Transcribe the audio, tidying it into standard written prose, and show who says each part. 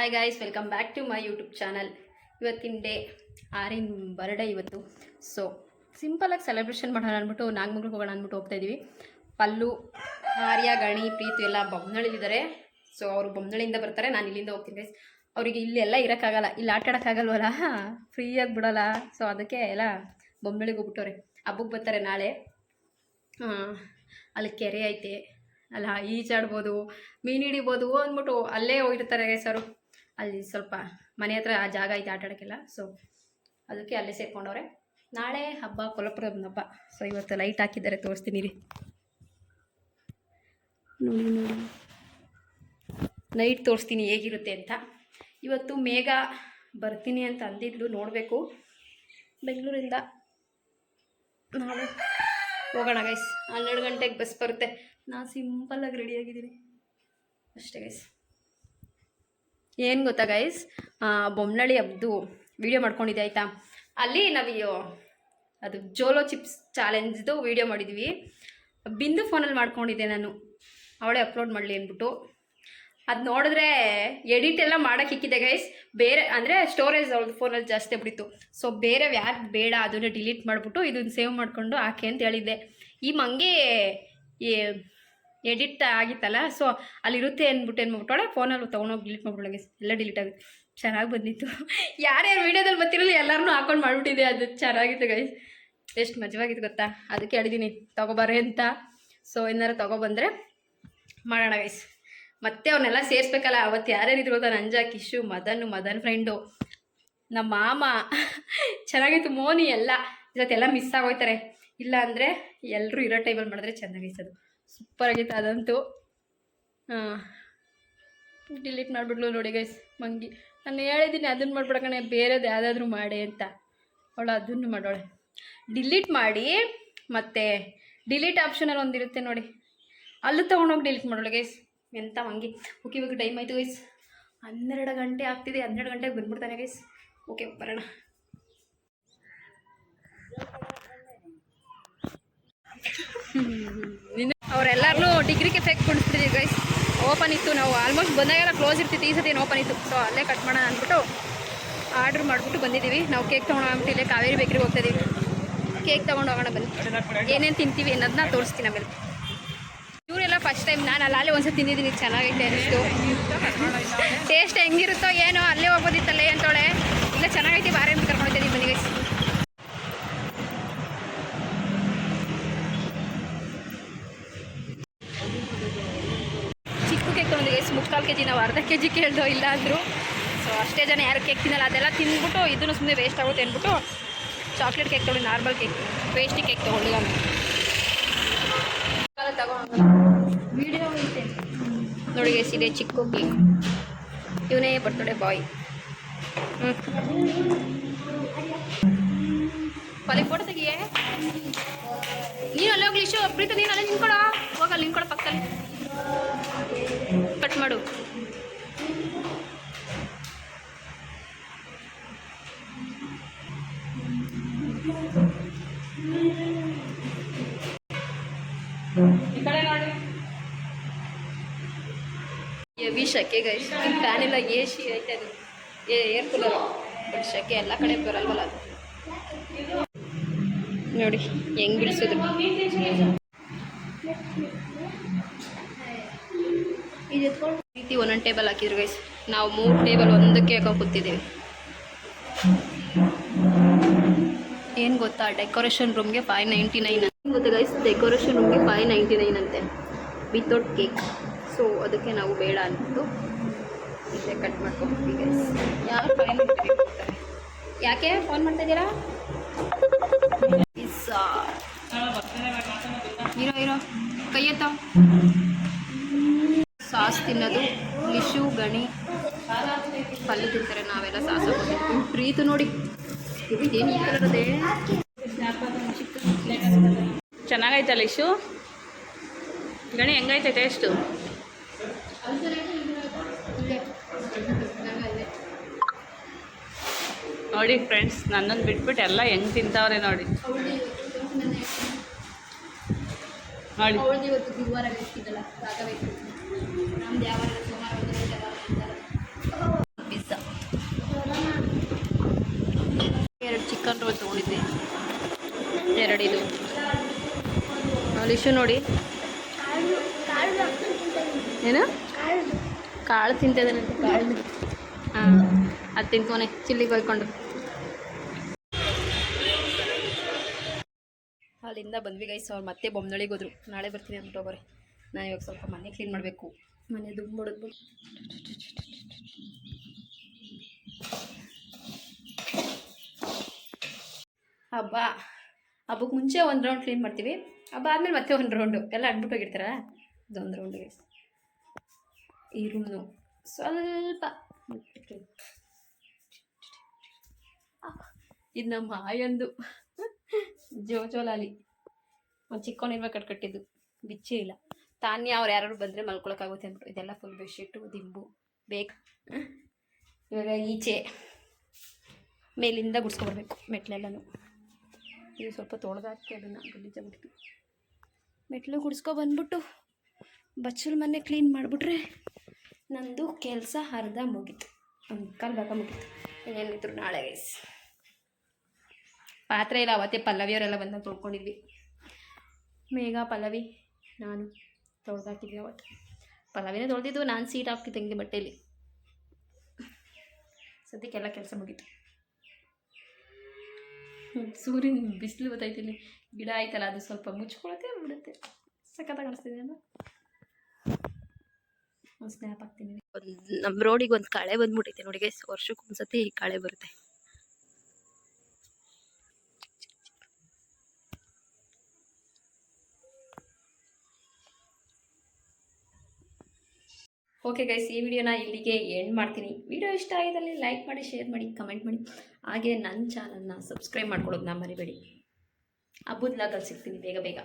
Speaker 1: Hi guys, welcome back to my YouTube channel. ಇವತ್ತಿನ day ಆರಿನ್ birthday ಇವತ್ತು. So ಸಿಂಪಲಾಗಿ ಸೆಲೆಬ್ರೇಷನ್ ಮಾಡೋಣ ಅಂದ್ಬಿಟ್ಟು ನಾಗಮಂಗ್ಳಕ್ಕೆ ಹೋಗೋಣ ಅಂದ್ಬಿಟ್ಟು ಹೋಗ್ತಾ ಇದ್ದೀವಿ. ಪಲ್ಲು, ಆರ್ಯ, ಗಣಿ, ಪ್ರೀತು ಎಲ್ಲ ಬೊಮ್ಮನಳ್ಳಿದ್ದಾರೆ. ಸೊ ಅವರು ಬೊಮ್ಮನಳ್ಳಿಯಿಂದ ಬರ್ತಾರೆ, ನಾನು ಇಲ್ಲಿಂದ ಹೋಗ್ತೀನಿ ಗೈಸ್. ಅವರಿಗೆ ಇಲ್ಲೆಲ್ಲ ಇರೋಕ್ಕಾಗಲ್ಲ, ಇಲ್ಲಿ ಆಟ ಆಡೋಕ್ಕಾಗಲ್ವಲ್ಲ, ಫ್ರೀಯಾಗಿ ಬಿಡೋಲ್ಲ. ಸೊ ಅದಕ್ಕೆ ಎಲ್ಲ ಬೊಮ್ಮನಳ್ಳಿಗೆ ಹೋಗ್ಬಿಟ್ಟವ್ರೆ. ಹಬ್ಬಕ್ಕೆ ಬರ್ತಾರೆ ನಾಳೆ. ಅಲ್ಲಿ ಕೆರೆ ಐತೆ, ಅಲ್ಲ ಈಜಾಡ್ಬೋದು, ಮೀನು ಹಿಡಿಬೋದು ಅಂದ್ಬಿಟ್ಟು ಅಲ್ಲೇ ಹೋಗಿರ್ತಾರೆ ಸರು. ಅಲ್ಲಿ ಸ್ವಲ್ಪ ಮನೆ ಹತ್ರ ಆ ಜಾಗ ಐತೆ ಆಟ ಆಡೋಕ್ಕೆಲ್ಲ. ಸೊ ಅದಕ್ಕೆ ಅಲ್ಲೇ ಸೇರ್ಕೊಂಡವ್ರೆ. ನಾಳೆ ಹಬ್ಬ, ಕೊಲ್ಲಾಪುರದ ಹಬ್ಬ. ಸೊ ಇವತ್ತು ಲೈಟ್ ಹಾಕಿದ್ದಾರೆ, ತೋರಿಸ್ತೀನಿ ರೀ. ನೋಡಿ ನೋಡಿ, ನೈಟ್ ತೋರಿಸ್ತೀನಿ ಹೇಗಿರುತ್ತೆ ಅಂತ. ಇವತ್ತು ಮೇಘ ಬರ್ತೀನಿ ಅಂತ ಅಂದಿದ್ಲು, ನೋಡಬೇಕು. ಬೆಂಗಳೂರಿಂದ ನಾಳೆ ಹೋಗೋಣ ಗೈಸ್. 12 ಗಂಟೆಗೆ ಬಸ್ ಬರುತ್ತೆ. ನಾನು ಸಿಂಪಲ್ಲಾಗಿ ರೆಡಿಯಾಗಿದ್ದೀನಿ ಅಷ್ಟೇ ಗೈಸ್. ಏನು ಗೊತ್ತಾ ಗೈಸ್, ಬೊಮ್ಮನಳ್ಳಿ ಹಬ್ಬದು ವೀಡಿಯೋ ಮಾಡ್ಕೊಂಡಿದ್ದೆ ಆಯಿತಾ. ಅಲ್ಲಿ ನಾವು ಅದು ಜೋಲೋ ಚಿಪ್ಸ್ ಚಾಲೆಂಜ್ದು ವೀಡಿಯೋ ಮಾಡಿದ್ವಿ. ಬಿಂದು ಫೋನಲ್ಲಿ ಮಾಡ್ಕೊಂಡಿದ್ದೆ ನಾನು, ಅವಳೇ ಅಪ್ಲೋಡ್ ಮಾಡಲಿ ಅಂದ್ಬಿಟ್ಟು. ಅದು ನೋಡಿದ್ರೆ ಎಡಿಟ್ ಎಲ್ಲ ಮಾಡೋಕ್ಕೆ ಇಕ್ಕಿದೆ ಗೈಸ್. ಬೇರೆ ಅಂದರೆ ಸ್ಟೋರೇಜ್ ಅವ್ರದ್ದು ಫೋನಲ್ಲಿ ಜಾಸ್ತಿ ಬಿಡಿತ್ತು. ಸೊ ಬೇರೆ ಯಾರು ಬೇಡ, ಅದನ್ನು ಡಿಲೀಟ್ ಮಾಡಿಬಿಟ್ಟು ಇದನ್ನು ಸೇವ್ ಮಾಡಿಕೊಂಡು ಹಾಕಿ ಅಂತ ಹೇಳಿದ್ದೆ. ಈ ಮಂಗೆ ಎಡಿಟ್ ಆಗಿತ್ತಲ್ಲ, ಸೊ ಅಲ್ಲಿರುತ್ತೆ ಅಂದ್ಬಿಟ್ಟು ಏನು ಮಾಡ್ಬಿಟ್ಟೋಳೆ, ಫೋನಲ್ಲಿ ತೊಗೊಂಡೋಗಿ ಡಿಲೀಟ್ ಮಾಡ್ಬಿಡೋಳೆ ಗೈಸ್. ಎಲ್ಲ ಡಿಲೀಟ್ ಆಗುತ್ತೆ. ಚೆನ್ನಾಗಿ ಬಂದಿತ್ತು. ಯಾರ್ಯಾರು ವೀಡಿಯೋದಲ್ಲಿ ಬರ್ತಿರಲಿಲ್ಲ ಎಲ್ಲರೂ ಹಾಕೊಂಡು ಮಾಡಿಬಿಟ್ಟಿದೆ. ಅದು ಚೆನ್ನಾಗಿತ್ತು ಗೈಸ್, ಎಷ್ಟು ಮಜವಾಗಿತ್ತು ಗೊತ್ತಾ. ಅದಕ್ಕೆ ಹೇಳಿದ್ದೀನಿ ತೊಗೊಬರ್ರಿ ಅಂತ. ಸೊ ಏನಾರು ತೊಗೊಬಂದರೆ ಮಾಡೋಣ ಗೈಸ್. ಮತ್ತೆ ಅವನ್ನೆಲ್ಲ ಸೇರಿಸ್ಬೇಕಲ್ಲ. ಅವತ್ತು ಯಾರ್ಯಾರಿದ್ರು ಗೊತ್ತಾ, ನಂಜ, ಕಿಶು, ಮದನ್ ಫ್ರೆಂಡು, ನಮ್ಮ ಮಾಮ, ಚೆನ್ನಾಗಿತ್ತು. ಮೋನಿ ಎಲ್ಲ ಇವತ್ತೆಲ್ಲ ಮಿಸ್ ಆಗೋಯ್ತಾರೆ. ಇಲ್ಲ ಅಂದರೆ ಎಲ್ಲರೂ ಇರೋ ಟೈಮಲ್ಲಿ ಮಾಡಿದ್ರೆ ಚೆನ್ನಾಗಿತ್ತು. ಸೂಪರ್ ಆಗಿತ್ತು ಅದಂತೂ. ಡಿಲೀಟ್ ಮಾಡಿಬಿಡ್ಲು ನೋಡಿ ಗೈಸ್ ಮಂಗಿ. ನಾನು ಹೇಳಿದ್ದೀನಿ ಅದನ್ನು ಮಾಡ್ಬಿಡಕಣೆ, ಬೇರೆದು ಯಾವುದಾದ್ರೂ ಮಾಡಿ ಅಂತ. ಅವಳು ಅದನ್ನು ಮಾಡೋಳೆ. ಡಿಲೀಟ್ ಮಾಡಿ ಮತ್ತು ಡಿಲೀಟ್ ಆಪ್ಷನಲ್ಲಿ ಒಂದಿರುತ್ತೆ ನೋಡಿ, ಅಲ್ಲೂ ತೊಗೊಂಡೋಗಿ ಡಿಲೀಟ್ ಮಾಡೋಳೆ ಗೈಸ್. ಎಂಥ ಮಂಗಿ. ಓಕೆ, ಇವಾಗ ಟೈಮ್ ಆಯಿತು ಗೈಸ್, 12 ಗಂಟೆ ಆಗ್ತಿದೆ. 12 ಗಂಟೆಗೆ ಬಂದ್ಬಿಡ್ತಾನೆ ಗೈಸ್. ಓಕೆ ಬರೋಣ. ಅವರೆಲ್ಲರೂ ಡಿಗ್ರಿಗೆ ಫೇಕ್ ಕೊಡಿಸ್ತಿದ್ದೀವಿ ಗೈಸ್. ಓಪನ್ ಇತ್ತು, ನಾವು ಆಲ್ಮೋಸ್ಟ್ ಬಂದಾಗೆಲ್ಲ ಕ್ಲೋಸ್ ಇರ್ತಿತ್ತು. ಈ ಸತಿ ಏನು ಓಪನ್ ಇತ್ತು. ಸೊ ಅಲ್ಲೇ ಕಟ್ ಮಾಡೋಣ ಅಂದ್ಬಿಟ್ಟು ಆರ್ಡ್ರ್ ಮಾಡಿಬಿಟ್ಟು ಬಂದಿದ್ದೀವಿ. ನಾವು ಕೇಕ್ ತೊಗೊಂಡೋಗ್ಬಿಟ್ಟು ಇಲ್ಲೇ ಕಾವೇರಿ ಬೇಕ್ರಿಗೆ ಹೋಗ್ತಾಯಿದ್ದೀವಿ. ಕೇಕ್ ತೊಗೊಂಡು ಹೋಗೋಣ ಬನ್ನಿ. ಏನೇನು ತಿಂತೀವಿ ಅನ್ನೋದನ್ನ ತೋರಿಸ್ತೀನಿ ಆಮೇಲೆ. ಇವರೆಲ್ಲ ಫಸ್ಟ್ ಟೈಮ್, ನಾನು ಅಲ್ಲೇ ಒಂದ್ಸತಿ ತಿಂದಿದ್ದೀನಿ, ಚೆನ್ನಾಗೈತೆ ಅನ್ನಿಸ್ತು. ಟೇಸ್ಟ್ ಹೆಂಗಿರುತ್ತೋ ಏನೋ, ಅಲ್ಲೇ ಹೋಗ್ಬೋದಿತ್ತಲ್ಲೇ ಅಂತೋಳೆ. ಇಲ್ಲ ಚೆನ್ನಾಗೈತಿ, ಬಾರೆ ಕರ್ಕೊಂಡು ಹೋಗ್ತಿದ್ದೀವಿ ಬನ್ನಿ ಗೈಸ್. ಚಿಕ್ಕ ಕೇಕ್ ತೊಗೊಂಡು ಗೈಸ್, 3/4 kg. ನಾವು ಅರ್ಧ kg ಕೇಳ್ದೋ ಇಲ್ಲ ಅಂದರು. ಸೊ ಅಷ್ಟೇ ಜನ ಯಾರು ಕೇಕ್ ತಿನ್ನಲ್ಲ, ಅದೆಲ್ಲ ತಿಂದ್ಬಿಟ್ಟು ಇದನ್ನು ಸುಮ್ಮನೆ ವೇಸ್ಟ್ ಆಗುತ್ತೆ ಅಂದ್ಬಿಟ್ಟು ಚಾಕ್ಲೇಟ್ ಕೇಕ್ ತೊಗೊಂಡು, ನಾರ್ಮಲ್ ಕೇಕ್, ಪೇಸ್ಟಿ ಕೇಕ್ ತೊಗೊಂಡಿಲ್ಲ. ವಿಡಿಯೋ ಐತೆ ನೋಡಿ ಗೈಸ್, ಇದೆ ಚಿಕ್ಕ ಕೇಕ್. ಇವನೇ ಬರ್ತಡೆ ಬಾಯ್. ಅಲ್ಲಿ ಫೋಟೋ ತೆಗಿಯೇ. ನೀನು ಅಲ್ಲೇ ಹೋಗ್ಲಿ ಇಶು, ಪ್ರೀತ ನೀನು ಅಲ್ಲೇ ನಿಂತ್ಕೊಳ, ಹೋಗಲ್ಲ ನಿಂತ್ಕೊಳ ಪಕ್ಕದಲ್ಲಿ. ಕಟ್ ಮಾಡು. ಹೆವಿ ಶೆಕೆ ಗೈಸ್. ಫ್ಯಾನ್ ಇಲ್ಲ, ಎ ಸಿ ಐತೆ, ಅದು ಏರ್ ಕೂಲರ್. ಬಟ್ ಶೆಕೆ ಎಲ್ಲ ಕಡೆ ಬರಲ್ವಲ್ಲ ಅದು. ನೋಡಿ ಹೆಂಗೆ ಬಿಡಿಸೋದು. ರೀತಿ ಒಂದೊಂದು ಟೇಬಲ್ ಹಾಕಿದ್ರು ಗೈಸ್. ನಾವು 3 ಟೇಬಲ್ ಒಂದಕ್ಕೆ ಹಾಕೊಂಡು ಕೂತಿದ್ದೀವಿ. ಏನು ಗೊತ್ತಾ, ಡೆಕೋರೇಷನ್ ರೂಮ್ಗೆ 599 ಗೊತ್ತಾ ಗೈಸ್. ಡೆಕೋರೇಷನ್ ರೂಮ್ಗೆ 599 ಅಂತೆ ವಿತೌಟ್ ಕೇಕ್. ಸೊ ಅದಕ್ಕೆ ನಾವು ಬೇಡ ಅಂದ್ಬಿಟ್ಟು ಇಲ್ಲೇ ಕಟ್ ಮಾಡ್ಕೊಡ್ತೀವಿ ಗೈಸ್. ಯಾರು ಫೈನ್ ಮಾಡ್ತಾರೆ, ಯಾಕೆ ಫೋನ್ ಮಾಡ್ತಾ ಇದ್ದೀರಾ? ಪಿಜ್ಜಾ ಇರೋ ಕೈಯತ್ತ. ಸಾಸ್ ತಿನ್ನೋದು ಲಿಶು, ಗಣಿ, ಪಲ್ಲು ತಿಂತಾರೆ. ನಾವೆಲ್ಲ ಸಾಸ್ ಹಾಕೋತೀವಿ. ಪ್ರೀತು ನೋಡಿ ಇದೇನು ಈ ಕಲರ್ ಅದೇ,
Speaker 2: ಚೆನ್ನಾಗೈತಲ್ಲ ಇಶು. ಗಣಿ ಹೆಂಗೈತೆ ಟೇಸ್ಟು? ನೋಡಿ ಫ್ರೆಂಡ್ಸ್, ನನ್ನನ್ನು ಬಿಟ್ಬಿಟ್ಟು ಎಲ್ಲ ಹೆಂಗೆ ತಿಂತಾವ್ರೆ ನೋಡಿ. ನೋಡಿ
Speaker 1: ಗುರುವಾರ ನಮ್ದು ಯಾವ ನೋಡಿದ್ವಿ. 2 ಇದು. ಲಿಶು ನೋಡಿ ಏನು ಕಾಳು ತಿಂತಿದ್ದಾನಂತೆ, ಕಾಳು. ಹಾಂ, ಅದು ತಿನ್ಕೋನೆ ಚಿಲ್ಲಿಗೆ ಹೋಯ್ಕೊಂಡು. ಅಲ್ಲಿಂದ ಬಂದ್ವಿ ಗೈಸ್. ಅವ್ರು ಮತ್ತೆ ಬೊಮ್ಮನಳ್ಳಿಗೆ ಹೋದ್ರು. ನಾಳೆ ಬರ್ತೀನಿ ಅಂದ್ಬಿಟ್ಟು ಹೋಗೋರೆ. ನಾನು ಇವಾಗ ಸ್ವಲ್ಪ ಮನೆ ಕ್ಲೀನ್ ಮಾಡಬೇಕು. ಮನೆ ದುಂಬುಡಿದ್ಬಿಟ್ಟು ಹಬ್ಬಕ್ಕೆ ಮುಂಚೆ 1 ರೌಂಡ್ ಕ್ಲೀನ್ ಮಾಡ್ತೀವಿ. ಹಬ್ಬ ಆದಮೇಲೆ ಮತ್ತೆ 1 ರೌಂಡು. ಎಲ್ಲ ಅಡ್ಬಿಟ್ಟು ಹೋಗಿರ್ತಾರ. ಇದೊಂದು ರೌಂಡಿಗೆ ಈ ರೂಮ್ನು ಸ್ವಲ್ಪ ಇದು ನಮ್ಮ ಆಯಂದು ಜೋಲಾಲಿ ಒಂದು ಚಿಕ್ಕವನಿರ್ಬೇಕು ಕಟ್ಕಟ್ಟಿದ್ದು, ಬಿಚ್ಚೇ ಇಲ್ಲ. ತಾನ್ಯ ಅವ್ರು ಯಾರು ಬಂದರೆ ಮಲ್ಕೊಳಕ್ಕಾಗುತ್ತೆ ಅಂದ್ಬಿಟ್ಟು ಇದೆಲ್ಲ ಫುಲ್ ಬೆಡ್ಶೀಟು ದಿಂಬು ಬೇಕು. ಇವಾಗ ಈಚೆ ಮೇಲಿಂದ ಗುಡ್ಸ್ಕೊಬರ್ಬೇಕು ಮೆಟ್ಲೆಲ್ಲನೂ. ಇದು ಸ್ವಲ್ಪ ತೊಳೆದಾಕಿ ಅದನ್ನು ಗಲೀಜಾಗ್ಬಿಟ್ಟು ಮೆಟ್ಲು ಗುಡ್ಸ್ಕೊಬಂದ್ಬಿಟ್ಟು ಬಚ್ಚಲು ಮನೆ ಕ್ಲೀನ್ ಮಾಡಿಬಿಟ್ರೆ ನಂದು ಕೆಲಸ ಅರ್ಧ ಮುಗೀತು. 1/4 ಭಾಗ ಮುಗೀತು. ಏನಿದ್ರು ನಾಳೆ ಗೈಸ್. ಪಾತ್ರೆ ಇಲ್ಲ, ಅವತ್ತೇ ಪಲ್ಲವಿಯವರೆಲ್ಲ ಬಂದಾಗ ತೊಳ್ಕೊಂಡಿದ್ವಿ. ಮೇಘ, ಪಲ್ಲವಿ, ನಾನು ತೊಳೆದಾಕಿದ್ವಿ ಅವತ್ತು. ಪಲ್ಲವಿನೇ ತೊಳೆದಿದ್ದು, ನಾನು ಸೀಟ್ ಹಾಕ್ತಿದ್ದೆ ಹಂಗೆ ಬಟ್ಟೆಯಲ್ಲಿ. ಸದ್ಯಕ್ಕೆಲ್ಲ ಕೆಲಸ ಮುಗೀತು. ಸೂರ್ಯನ ಬಿಸಿಲು ಗೊತ್ತಾಯ್ತಿಲ್ಲಿ. ಗಿಡ ಆಯ್ತಲ್ಲ, ಅದು ಸ್ವಲ್ಪ ಮುಚ್ಕೊಳತ್ತೆ ಬಿಡುತ್ತೆ. ಸಖತ್ತಾಗಿ ಕಾಣಿಸ್ತಿದೆ ಅಲ್ಲ. ಒಂದು ಸ್ನ್ಯಾಪ್ ಹಾಕ್ತೀನಿ. ನಮ್ಮ ರೋಡಿಗೆ ಒಂದು ಕಳೆ ಬಂದ್ಬಿಟ್ಟೈತೆ ನೋಡಿ ಗೈಸ್. ವರ್ಷಕ್ಕೆ ಒಂದ್ಸತಿ ಈ ಕಳೆ ಬರುತ್ತೆ. ಓಕೆ ಗೈಸ್, ಈ ವಿಡಿಯೋನ ಇಲ್ಲಿಗೆ ಎಂಡ್ ಮಾಡ್ತೀನಿ. ವಿಡಿಯೋ ಇಷ್ಟ ಆಗಿದ್ದಲ್ಲಿ ಲೈಕ್ ಮಾಡಿ, ಶೇರ್ ಮಾಡಿ, ಕಮೆಂಟ್ ಮಾಡಿ. ಹಾಗೆ ನನ್ನ ಚಾನಲ್ನ ಸಬ್ಸ್ಕ್ರೈಬ್ ಮಾಡ್ಕೊಳ್ಳೋದನ್ನ ಮರಿಬೇಡಿ. ಹಬ್ಬದ ಲಾಗಲ್ಲಿ ಸಿಗ್ತೀನಿ ಬೇಗ ಬೇಗ.